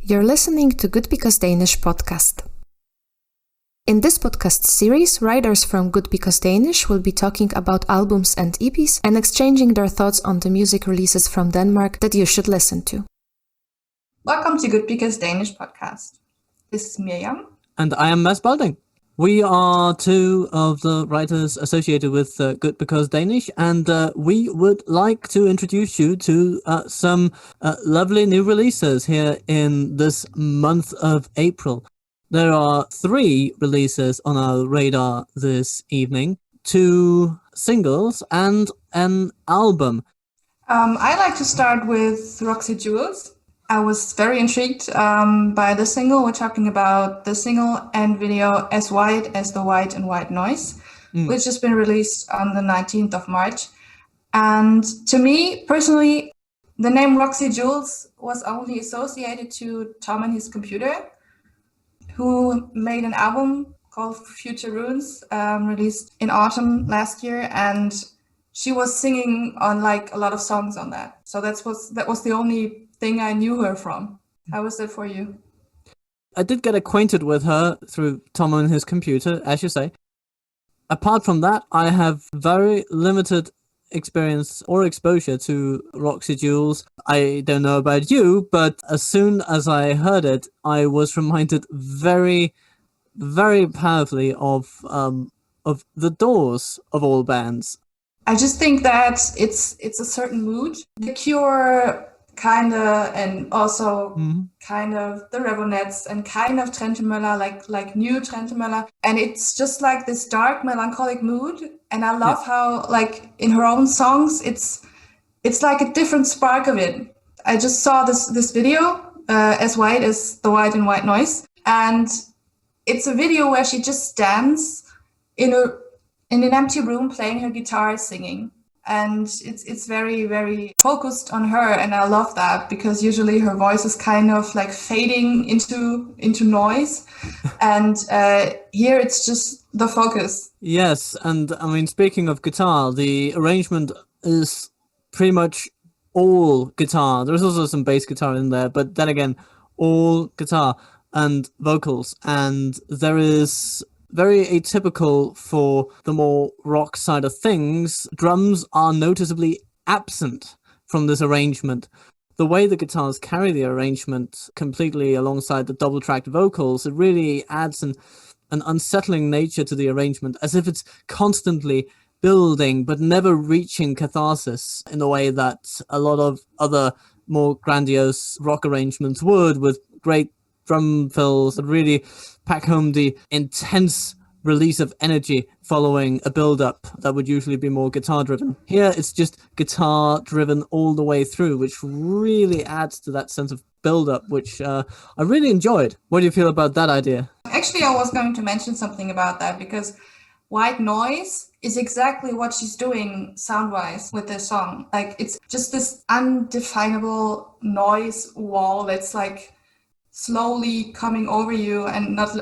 You're listening to Good Because Danish podcast. In this podcast series, writers from Good Because Danish will be talking about albums and EPs and exchanging their thoughts on the music releases from Denmark that you should listen to. Welcome to Good Because Danish podcast. This is Mirjam. And I am Mads Balding. We are two of the writers associated with Good Because Danish, and we would like to introduce you to some lovely new releases here in this month of April. There are 3 releases on our radar this evening, 2 singles and an album. I like to start with Roxy Jules. I was very intrigued by the single. We're talking about the single and video As White as the White and White Noise, which has been released on the 19th of March. And to me, personally, the name Roxy Jules was only associated to Tom and his computer, who made an album called Future Runes, released in autumn last year. And she was singing on like a lot of songs on that. So that was the only thing I knew her from. How was that for you? I did get acquainted with her through Tom and his computer, as you say. Apart from that, I have very limited experience or exposure to Roxy Jules. I don't know about you, but as soon as I heard it, I was reminded very, very powerfully of the Doors of all bands. I just think that it's a certain mood. The Cure kind of, and also kind of the Raveonettes and kind of Trentemøller, like new Trentemøller. And it's just like this dark melancholic mood. And I love how, like, in her own songs, it's like a different spark of it. I just saw this video, As White as the White and White Noise. And it's a video where she just stands in an empty room playing her guitar, singing. And it's very, very focused on her. And I love that because usually her voice is kind of like fading into noise. And here it's just the focus. Yes. And I mean, speaking of guitar, the arrangement is pretty much all guitar. There's also some bass guitar in there, but then again, all guitar and vocals. And there is very atypical for the more rock side of things. Drums are noticeably absent from this arrangement. The way the guitars carry the arrangement completely alongside the double-tracked vocals, it really adds an unsettling nature to the arrangement, as if it's constantly building but never reaching catharsis in the way that a lot of other more grandiose rock arrangements would, with great drum fills that really pack home the intense release of energy following a build-up that would usually be more guitar-driven. Here, it's just guitar-driven all the way through, which really adds to that sense of build-up, which I really enjoyed. What do you feel about that idea? Actually, I was going to mention something about that because White Noise is exactly what she's doing sound-wise with this song. Like, it's just this undefinable noise wall that's like slowly coming over you and not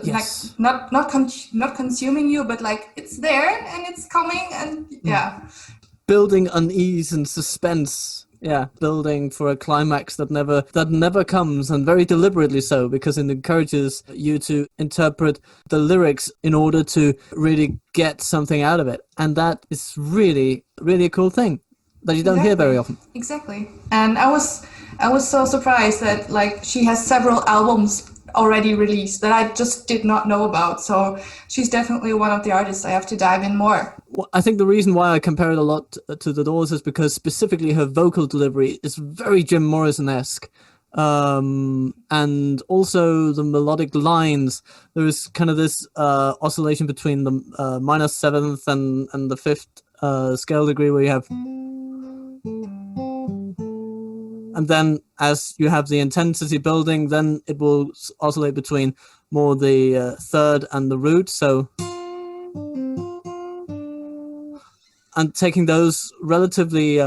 consuming you, but like it's there and it's coming and building unease and suspense. Building for a climax that never comes, and very deliberately so, because it encourages you to interpret the lyrics in order to really get something out of it, and that is really, really a cool thing that you don't hear very often. Exactly. And I was so surprised that like she has several albums already released that I just did not know about. So she's definitely one of the artists I have to dive in more. Well, I think the reason why I compare it a lot to the Doors is because specifically her vocal delivery is very Jim Morrison-esque. And also the melodic lines, there is kind of this oscillation between the minor 7th and the 5th scale degree, where you have, and then as you have the intensity building, then it will oscillate between more the 3rd and the root. So, and taking those relatively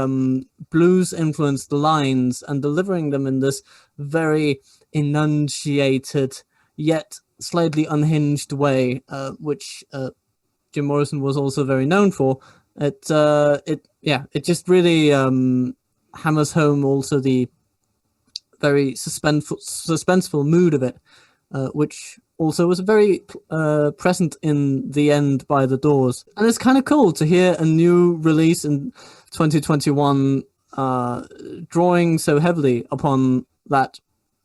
blues-influenced lines and delivering them in this very enunciated yet slightly unhinged way, which Jim Morrison was also very known for. It just really hammers home also the very suspenseful mood of it, which also was very present in The End by The Doors. And it's kind of cool to hear a new release in 2021 drawing so heavily upon that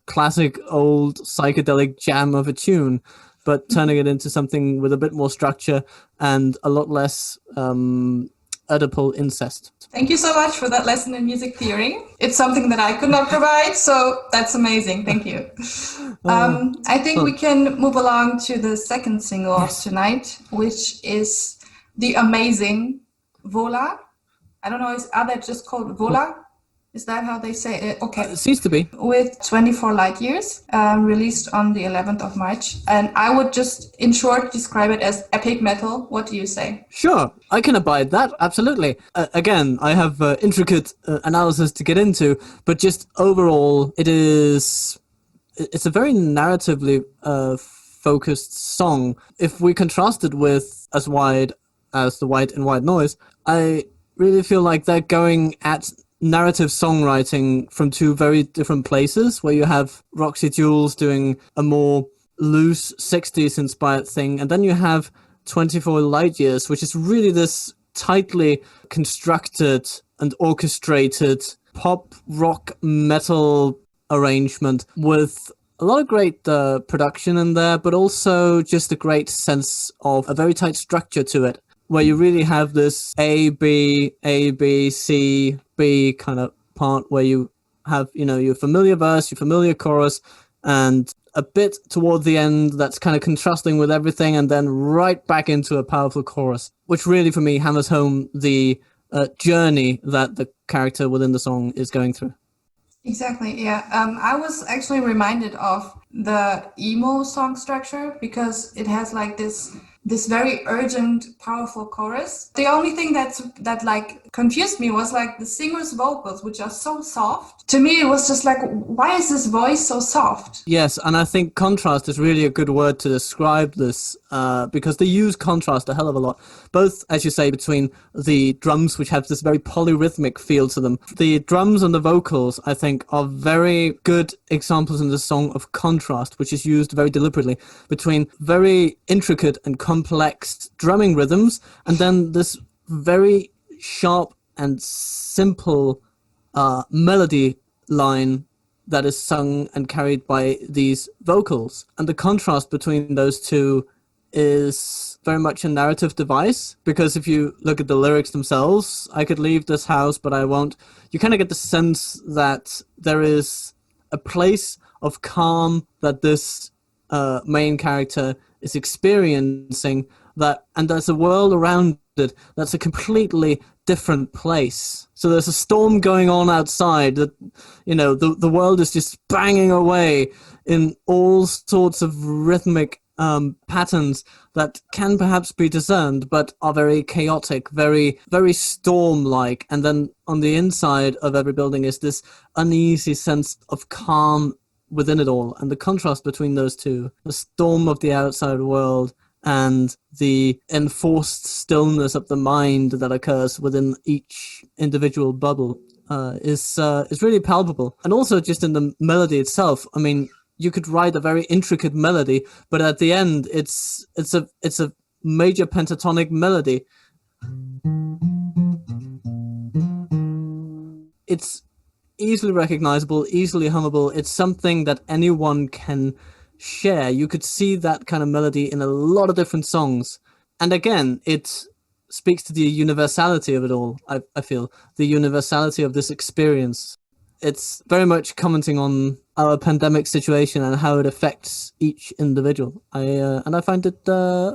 classic old psychedelic jam of a tune, but turning it into something with a bit more structure and a lot less Oedipal incest. Thank you so much for that lesson in music theory. It's something that I could not provide, so that's amazing. Thank you. I think we can move along to the second single of tonight, which is the amazing VOLA. I don't know, are they just called VOLA? Is that how they say it? Okay. It seems to be. With 24 light years, released on the 11th of March. And I would just, in short, describe it as epic metal. What do you say? Sure, I can abide that, absolutely. Again, I have intricate analysis to get into, but just overall, it's a very narratively focused song. If we contrast it with As Wide as the White in White Noise, I really feel like they're going at narrative songwriting from two very different places, where you have Roxy Jules doing a more loose 60s inspired thing, and then you have 24 Light Years, which is really this tightly constructed and orchestrated pop rock metal arrangement with a lot of great production in there, but also just a great sense of a very tight structure to it, where you really have this A, B, C, B kind of part where you have, your familiar verse, your familiar chorus, and a bit toward the end that's kind of contrasting with everything, and then right back into a powerful chorus, which really, for me, hammers home the journey that the character within the song is going through. Exactly, yeah. I was actually reminded of the emo song structure, because it has like this very urgent, powerful chorus. The only thing that like confused me was like the singer's vocals, which are so soft. To me, it was just like, why is this voice so soft? Yes, and I think contrast is really a good word to describe this, because they use contrast a hell of a lot. Both, as you say, between the drums, which have this very polyrhythmic feel to them. The drums and the vocals, I think, are very good examples in the song of contrast, which is used very deliberately between very intricate and complex drumming rhythms, and then this very sharp and simple melody line that is sung and carried by these vocals. And the contrast between those two is very much a narrative device, because if you look at the lyrics themselves, I could leave this house, but I won't. You kind of get the sense that there is a place of calm that this main character is experiencing, and there's a world around it that's a completely different place. So there's a storm going on outside that, the world is just banging away in all sorts of rhythmic patterns that can perhaps be discerned, but are very chaotic, very, very storm-like. And then on the inside of every building is this uneasy sense of calm within it all. And the contrast between those two, the storm of the outside world and the enforced stillness of the mind that occurs within each individual bubble, is really palpable. And also just in the melody itself, I mean, you could write a very intricate melody, but at the end, it's a major pentatonic melody. It's easily recognizable, easily hummable. It's something that anyone can share. You could see that kind of melody in a lot of different songs. And again, it speaks to the universality of it all, I feel. The universality of this experience. It's very much commenting on our pandemic situation and how it affects each individual. I find it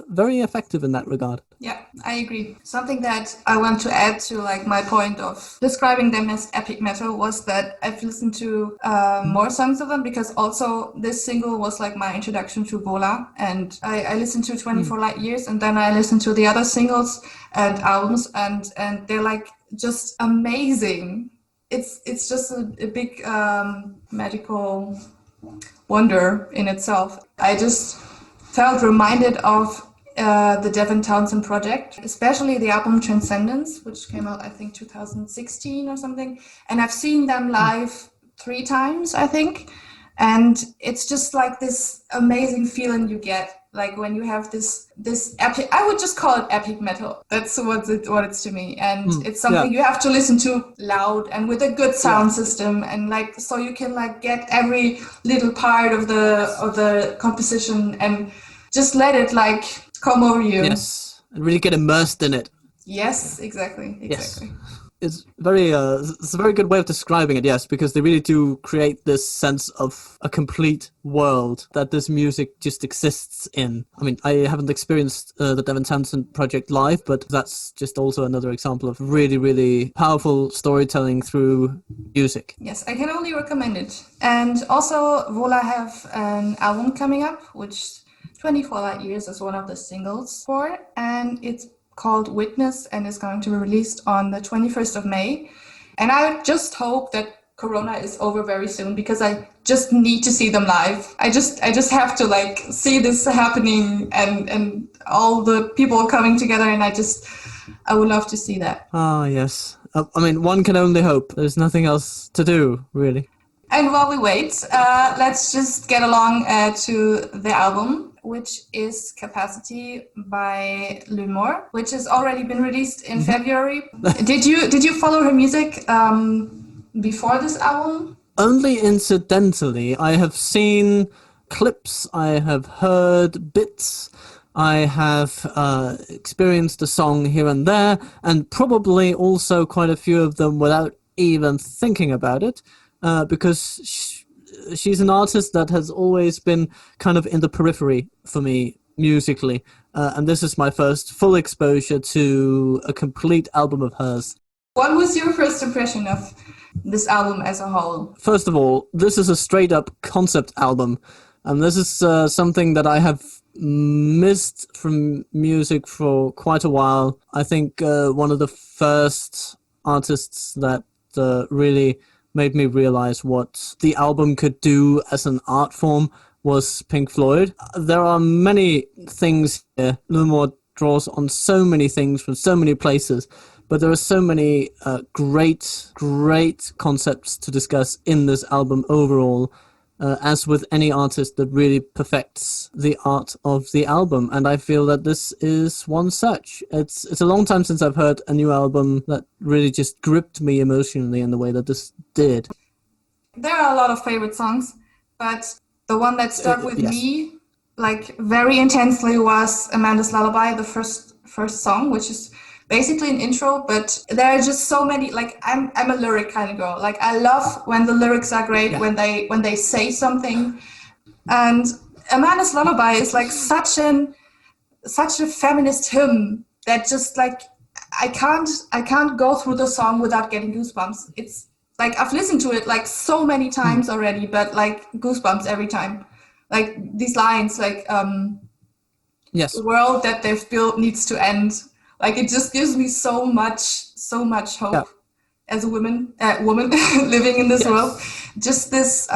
very effective in that regard. Yeah, I agree. Something that I want to add to like my point of describing them as epic metal was that I've listened to more songs of them, because also this single was like my introduction to VOLA, and I listened to 24 Light Years, and then I listened to the other singles and albums, and they're like just amazing. It's just a big magical wonder in itself. I just felt reminded of the Devin Townsend project, especially the album Transcendence, which came out, I think, 2016 or something. And I've seen them live 3 times, I think. And it's just like this amazing feeling you get, like when you have this epic, I would just call it epic metal. That's what it's to me. And it's something you have to listen to loud and with a good sound system, and like so you can like get every little part of the composition and just let it like come over you. Yes, and really get immersed in it. Yes, exactly. Yes. It's a very good way of describing it, yes, because they really do create this sense of a complete world that this music just exists in. I mean, I haven't experienced the Devin Townsend project live, but that's just also another example of really, really powerful storytelling through music. Yes, I can only recommend it. And also, VOLA have an album coming up, which 24 Light Years is one of the singles for, and it's called Witness and is going to be released on the 21st of May. And I just hope that Corona is over very soon, because I just need to see them live. I just have to like see this happening and all the people coming together, and I would love to see that. Ah, yes. I mean, one can only hope. There's nothing else to do, really. And while we wait, let's just get along to the album, which is Capacity by Lydmor, which has already been released in February. Did you follow her music before this album? Only incidentally. I have seen clips, I have heard bits, I have experienced a song here and there, and probably also quite a few of them without even thinking about it. Because she's an artist that has always been kind of in the periphery for me musically. And this is my first full exposure to a complete album of hers. What was your first impression of this album as a whole? First of all, this is a straight up concept album. And this is something that I have missed from music for quite a while. I think one of the first artists that really made me realize what the album could do as an art form was Pink Floyd. There are many things here. Lydmor draws on so many things from so many places, but there are so many great concepts to discuss in this album overall, as with any artist that really perfects the art of the album. And I feel that this is one such. It's a long time since I've heard a new album that really just gripped me emotionally in the way that this did. There are a lot of favorite songs, but the one that stuck with me like very intensely was Amanda's Lullaby, the first song, which is basically an intro, but there are just so many, like I'm a lyric kind of girl. Like I love when the lyrics are great, when they say something. And Amanda's Lullaby is like such a feminist hymn that just like I can't go through the song without getting goosebumps. It's like I've listened to it like so many times already, but like goosebumps every time. Like these lines, like yes, the world that they've built needs to end. Like it just gives me so much hope as a woman living in this world. Just this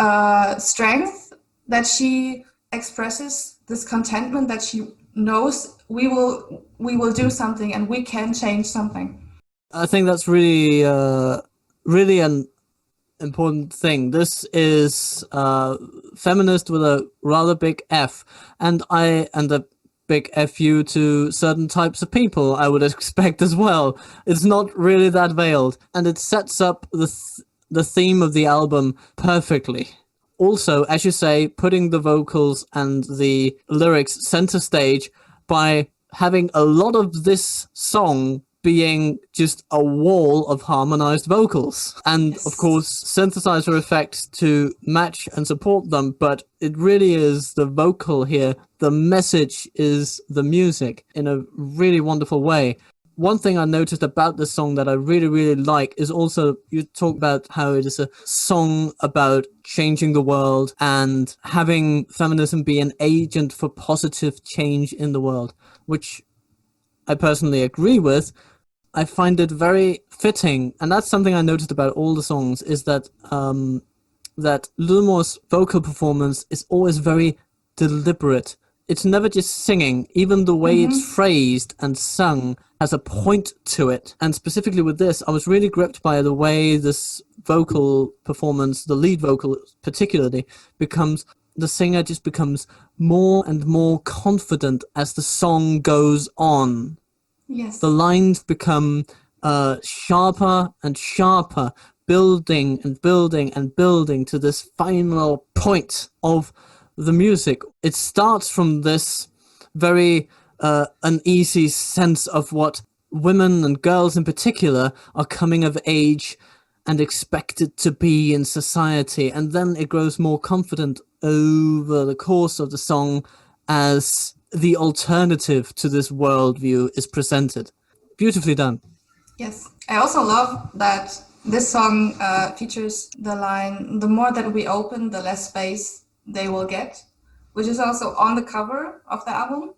strength that she expresses, this contentment that she knows we will do something and we can change something. I think that's really an important thing. This is feminist with a rather big F, and a big FU to certain types of people, I would expect as well. It's not really that veiled, and it sets up the theme of the album perfectly. Also, as you say, putting the vocals and the lyrics center stage by having a lot of this song being just a wall of harmonized vocals. And of course, synthesizer effects to match and support them, but it really is the vocal here. The message is the music in a really wonderful way. One thing I noticed about this song that I really, really like is also you talk about how it is a song about changing the world and having feminism be an agent for positive change in the world, which I personally agree with. I find it very fitting, and that's something I noticed about all the songs, is that that Lydmor's vocal performance is always very deliberate. It's never just singing. Even the way it's phrased and sung has a point to it. And specifically with this, I was really gripped by the way this vocal performance, the lead vocal particularly, the singer just becomes more and more confident as the song goes on. Yes. The lines become sharper and sharper, building and building and building to this final point of the music. It starts from this very uneasy sense of what women and girls in particular are coming of age and expected to be in society, and then it grows more confident over the course of the song as the alternative to this worldview is presented. Beautifully done. Yes. I also love that this song features the line, "The more that we open, the less space they will get," which is also on the cover of the album.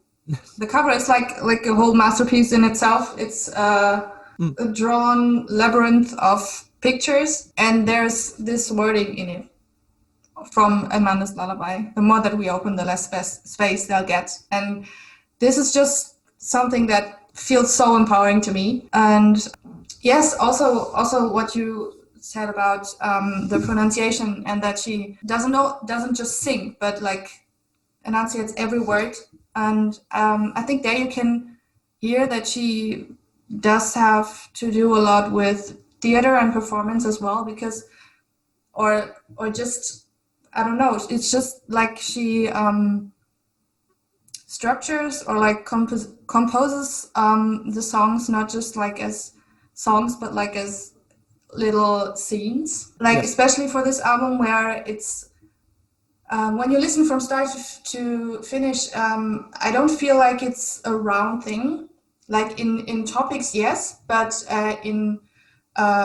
The cover is like a whole masterpiece in itself. It's a drawn labyrinth of pictures, and there's this wording in it from Amanda's Lullaby: "The more that we open, the less space they'll get." And this is just something that feels so empowering to me. And yes, also what you said about the pronunciation, and that she doesn't just sing, but like enunciates every word. And I think there you can hear that she does have to do a lot with theater and performance as well, because, or just, I don't know, it's just like she structures or like composes the songs, not just like as songs, but like as little scenes. Like, yes. Especially for this album, where it's, when you listen from start to finish, I don't feel like it's a round thing. Like in topics, yes, but in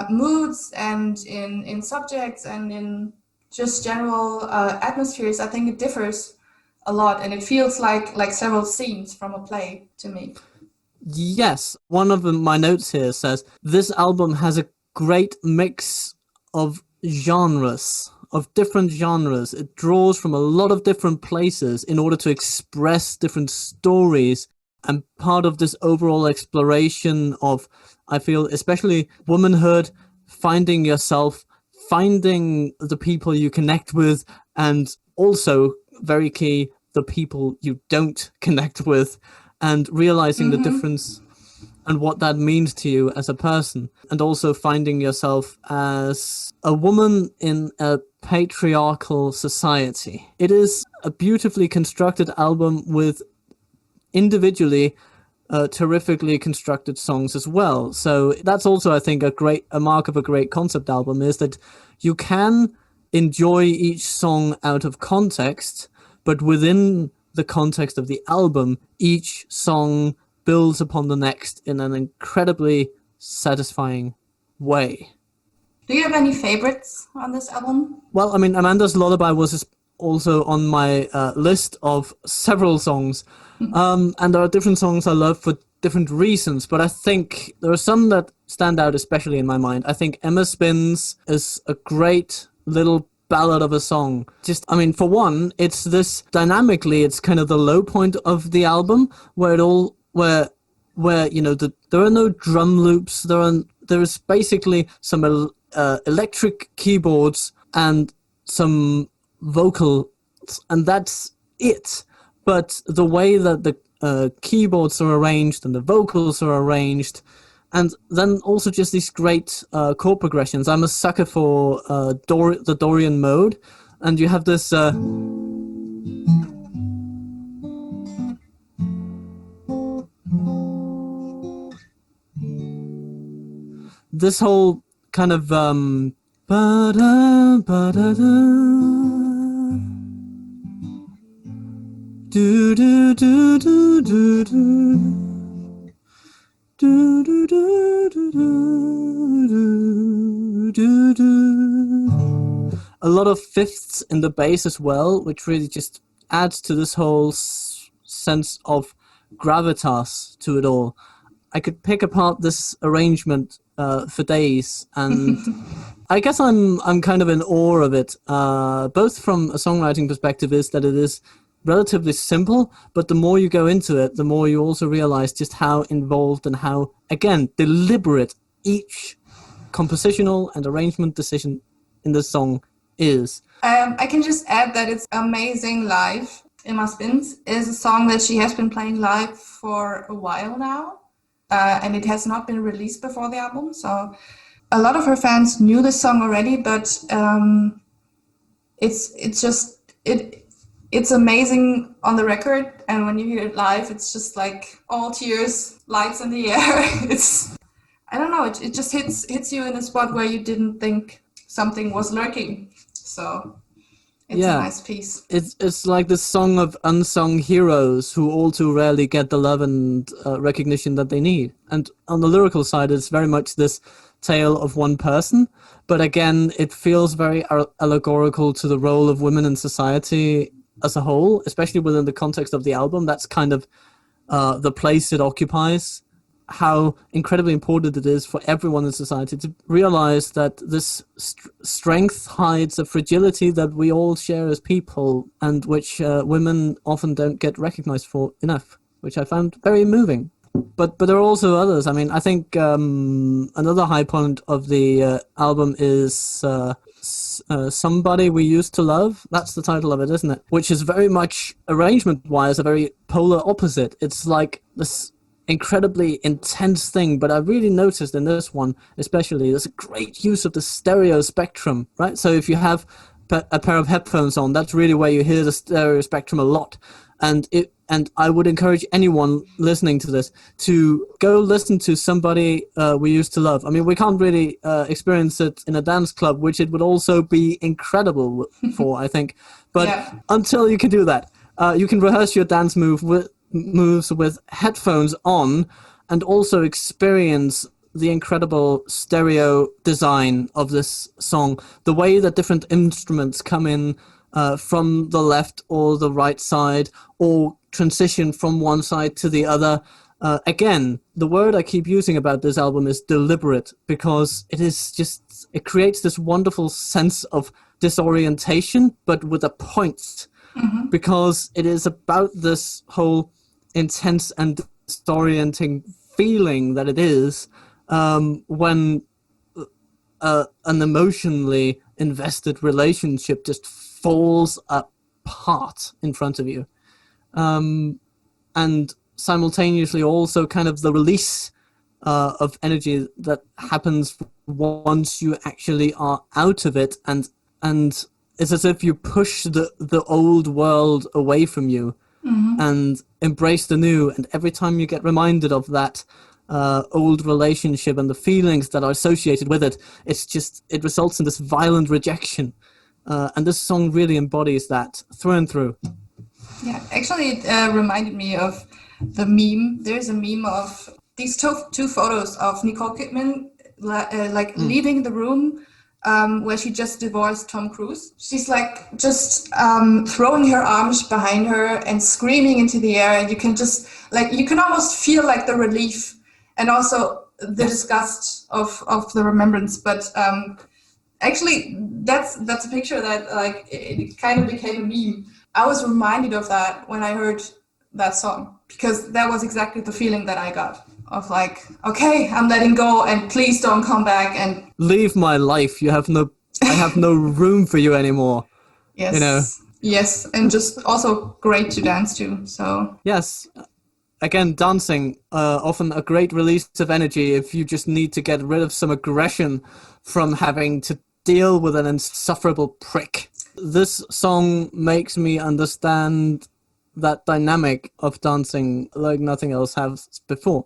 moods and in subjects and in just general atmospheres, I think it differs a lot, and it feels like several scenes from a play to me. Yes, one of my notes here says this album has a great mix of genres, of different genres. It draws from a lot of different places in order to express different stories. And part of this overall exploration of, I feel, especially womanhood, finding yourself, finding the people you connect with, and also, very key, the people you don't connect with, and realizing the difference and what that means to you as a person, and also finding yourself as a woman in a patriarchal society. It is a beautifully constructed album with individually terrifically constructed songs as well. So that's also, I think, a mark of a great concept album, is that you can enjoy each song out of context, but within the context of the album, each song builds upon the next in an incredibly satisfying way. Do you have any favorites on this album? Well, I mean, Amanda's Lullaby was also on my list of several songs. And there are different songs I love for different reasons, but I think there are some that stand out especially in my mind. I think Emma Spins is a great little ballad of a song. Just, I mean, for one, it's this dynamically, it's kind of the low point of the album where you know, there are no drum loops. There is basically some electric keyboards and some vocals, and that's it. But the way that the keyboards are arranged and the vocals are arranged, and then also just these great chord progressions. I'm a sucker for the Dorian mode, and you have this this whole kind of do do do do do do do do do do do do. A lot of fifths in the bass as well, which really just adds to this whole sense of gravitas to it all. I could pick apart this arrangement for days, and I guess I'm kind of in awe of it. Both from a songwriting perspective, is that it is relatively simple, but the more you go into it, the more you also realize just how involved and how, again, deliberate each compositional and arrangement decision in the song is. I can just add that it's amazing live. Emma Spins is a song that she has been playing live for a while now, and it has not been released before the album. So a lot of her fans knew this song already, but it's amazing on the record, and when you hear it live, it's just like all tears, lights in the air. I don't know, it just hits you in a spot where you didn't think something was lurking. So it's a nice piece. It's like the song of unsung heroes who all too rarely get the love and recognition that they need. And on the lyrical side, it's very much this tale of one person. But again, it feels very allegorical to the role of women in society as a whole, especially within the context of the album. That's kind of the place it occupies. How incredibly important it is for everyone in society to realize that this strength hides a fragility that we all share as people, and which women often don't get recognized for enough, which I found very moving. But there are also others. I mean, I think another high point of the album is Somebody We Used to Love. That's the title of it, isn't it? Which is very much, arrangement-wise, a very polar opposite. It's like this incredibly intense thing, but I really noticed in this one especially there's a great use of the stereo spectrum, right? So if you have a pair of headphones on, that's really where you hear the stereo spectrum a lot. And I would encourage anyone listening to this to go listen to Somebody We Used to Love. I mean, we can't really experience it in a dance club, which it would also be incredible for, I think. But until you can do that, you can rehearse your dance moves with headphones on and also experience the incredible stereo design of this song, the way that different instruments come in from the left or the right side, or transition from one side to the other. Again, the word I keep using about this album is deliberate, because it creates this wonderful sense of disorientation, but with a point. Mm-hmm. Because it is about this whole intense and disorienting feeling that it is when an emotionally invested relationship just falls apart in front of you. And simultaneously also kind of the release of energy that happens once you actually are out of it, and it's as if you push the old world away from you. Mm-hmm. And embrace the new, and every time you get reminded of that old relationship and the feelings that are associated with it, it results in this violent rejection, and this song really embodies that through and through. Yeah, actually it reminded me of the meme. There's a meme of these two photos of Nicole Kidman leaving the room where she just divorced Tom Cruise. She's like just throwing her arms behind her and screaming into the air, and you can just you can almost feel like the relief and also the disgust of the remembrance. But actually that's a picture that it kind of became a meme. I was reminded of that when I heard that song, because that was exactly the feeling that I got. Of okay, I'm letting go, and please don't come back and leave my life. I have no room for you anymore. Yes, yes, and just also great to dance to. So yes, again, dancing often a great release of energy if you just need to get rid of some aggression from having to deal with an insufferable prick. This song makes me understand that dynamic of dancing like nothing else has before.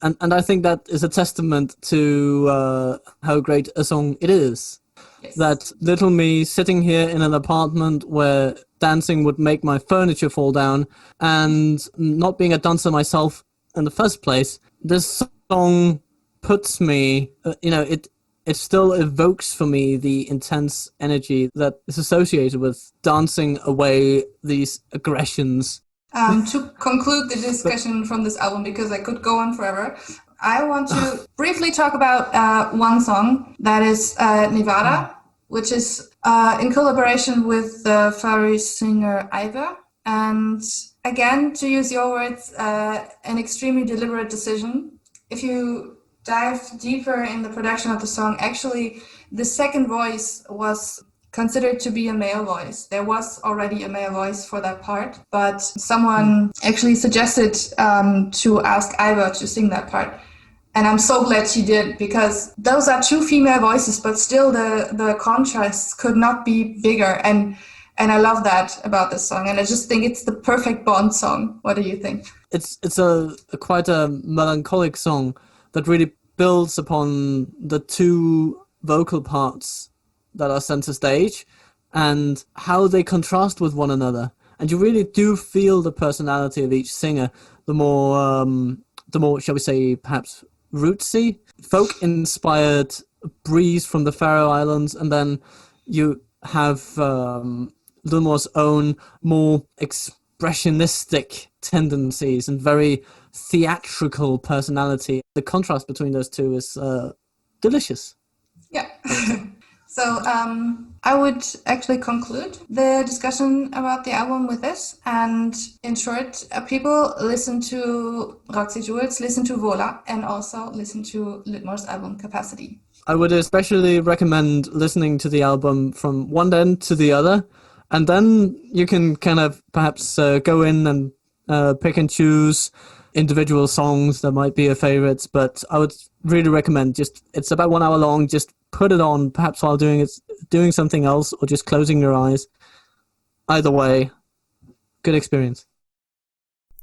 And I think that is a testament to how great a song it is. Yes. That little me sitting here in an apartment where dancing would make my furniture fall down, and not being a dancer myself in the first place, this song puts me, it still evokes for me the intense energy that is associated with dancing away these aggressions. To conclude the discussion from this album, because I could go on forever, I want to briefly talk about one song that is Nevada, which is in collaboration with the Faroese singer Iver. And again, to use your words, an extremely deliberate decision. If you dive deeper in the production of the song, actually, the second voice was considered to be a male voice. There was already a male voice for that part, but someone actually suggested to ask Ivor to sing that part. And I'm so glad she did, because those are two female voices, but still the contrasts could not be bigger. And I love that about this song. And I just think it's the perfect Bond song. What do you think? It's a quite a melancholic song that really builds upon the two vocal parts that are center stage and how they contrast with one another. And you really do feel the personality of each singer. The more, shall we say, perhaps rootsy, folk-inspired breeze from the Faroe Islands, and then you have Lydmor's own more expressionistic tendencies and very theatrical personality. The contrast between those two is delicious. Yeah. So I would actually conclude the discussion about the album with this. And in short, people listen to Roxy Jules, listen to VOLA, and also listen to Lydmor's album Capacity. I would especially recommend listening to the album from one end to the other. And then you can kind of perhaps go in and pick and choose individual songs that might be your favorites. But I would really recommend it's about 1 hour long. Just put it on, perhaps while doing something else, or just closing your eyes. Either way, good experience.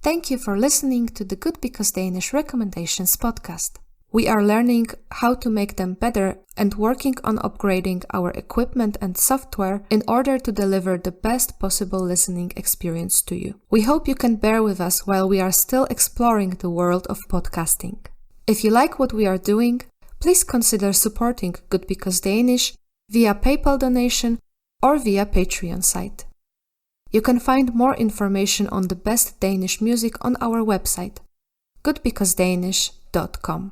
Thank you for listening to the Good Because Danish Recommendations podcast. We are learning how to make them better and working on upgrading our equipment and software in order to deliver the best possible listening experience to you. We hope you can bear with us while we are still exploring the world of podcasting. If you like what we are doing, please consider supporting Good Because Danish via PayPal donation or via Patreon site. You can find more information on the best Danish music on our website, goodbecausedanish.com.